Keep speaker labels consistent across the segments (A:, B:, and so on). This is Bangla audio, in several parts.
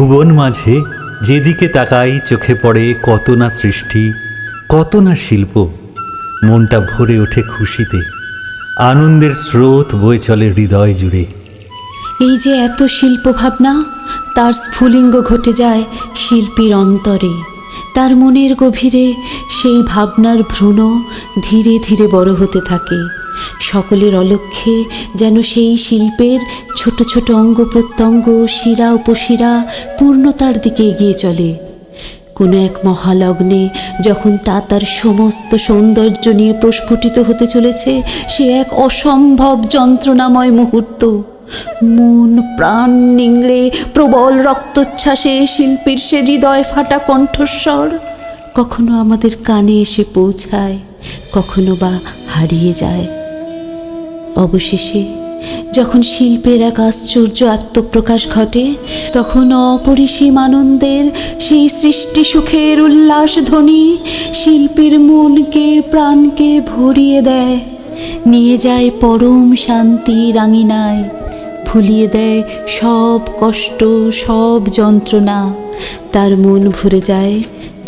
A: ভুবন মাঝে যেদিকে তাকাই চোখে পড়ে কত না সৃষ্টি, কত না শিল্প। মনটা ভরে ওঠে খুশিতে, আনন্দের স্রোত বয়ে চলে হৃদয় জুড়ে।
B: এই যে এত শিল্প ভাবনা, তার স্ফুলিঙ্গ ঘটে যায় শিল্পীর অন্তরে। তার মনের গভীরে সেই ভাবনার ভ্রূণ ধীরে ধীরে বড় হতে থাকে। সকলের অলক্ষ্যে যেন সেই শিল্পের ছোট ছোট অঙ্গ প্রত্যঙ্গ, শিরা উপশিরা পূর্ণতার দিকে এগিয়ে চলে। কোনো এক মহালগ্নে যখন তা তার সমস্ত সৌন্দর্য নিয়ে প্রস্ফুটিত হতে চলেছে, সে এক অসম্ভব যন্ত্রণাময় মুহূর্ত। মন প্রাণ নিংড়ে প্রবল রক্তচ্ছ্বাসে শিল্পীর সে হৃদয় ফাটা কণ্ঠস্বর কখনো আমাদের কানে এসে পৌঁছায়, কখনো বা হারিয়ে যায়। অবশেষে যখন শিল্পের এক আশ্চর্য আত্মপ্রকাশ ঘটে, তখন অপরিসীম আনন্দের সেই সৃষ্টি সুখের উল্লাস ধ্বনি শিল্পীর মনকে প্রাণকে ভরিয়ে দেয়, নিয়ে যায় পরম শান্তির আঙিনায়, ভুলিয়ে দেয় সব কষ্ট, সব যন্ত্রণা। তার মন ভরে যায়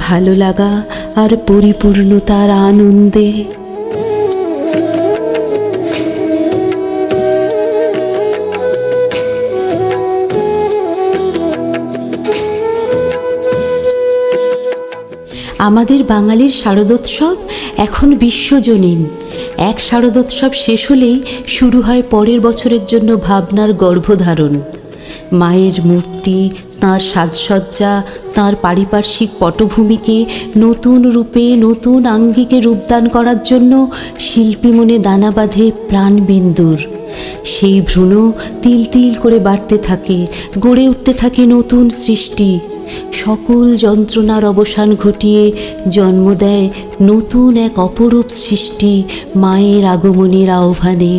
B: ভালো লাগা আর পরিপূর্ণতার আনন্দে। আমাদের বাঙালির শারদোৎসব এখন বিশ্বজনীন। এক শারদোৎসব শেষ হলেই শুরু হয় পরের বছরের জন্য ভাবনার গর্ভধারণ। মায়ের মূর্তি, তাঁর সাজসজ্জা, তাঁর পারিপার্শ্বিক পটভূমিকে নতুন রূপে, নতুন আঙ্গিকে রূপদান করার জন্য শিল্পী মনে দানা বাঁধে প্রাণবিন্দুর। সেই ভ্রূণ তিল তিল করে বাড়তে থাকে, গড়ে উঠতে থাকে নতুন সৃষ্টি। সকল যন্ত্রণার অবসান ঘটিয়ে জন্ম দেয় নতুন এক অপরূপ সৃষ্টি মায়ের আগমনের আহ্বানে।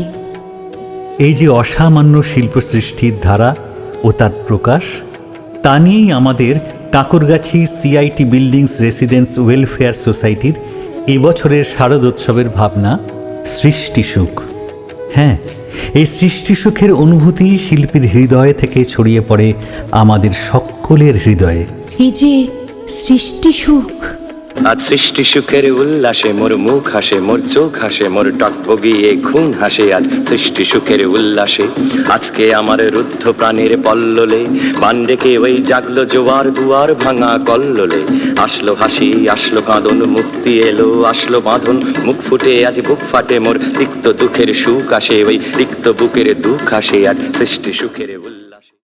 A: এই যে অসামান্য শিল্প সৃষ্টির ধারা ও তার প্রকাশ, তা নিয়েই আমাদের Kankurgachi CIT buildings residence welfare সোসাইটির এবছরের শারদোৎসবের ভাবনা সৃষ্টি সুখ। হ্যাঁ, এই সৃষ্টি সুখের অনুভূতি শিল্পীর হৃদয় থেকে ছড়িয়ে পড়ে আমাদের সকলের হৃদয়ে।
B: এই যে সৃষ্টি সুখ,
C: আজ সৃষ্টি সুখের উল্লাসে মোর মুখ হাসে, মোর চোখ হাসে, মোর টকবগিয়ে খুন হাসে। আজ সৃষ্টি সুখের উল্লাসে আজকে আমার রুদ্ধ প্রাণের পল্ললে বান ডেকে ওই জাগলো জোয়ার দুয়ার ভাঙা কল্লোলে। আসলো হাসি, আসলো কাঁদন, মুক্তি এলো, আসলো বাঁধন, মুখ ফুটে আজ বুক ফাটে মোর। তিক্ত দুঃখের সুখ আসে, ওই তিক্ত বুকের দুঃখ আসে। আজ সৃষ্টি সুখের উল্লাসে।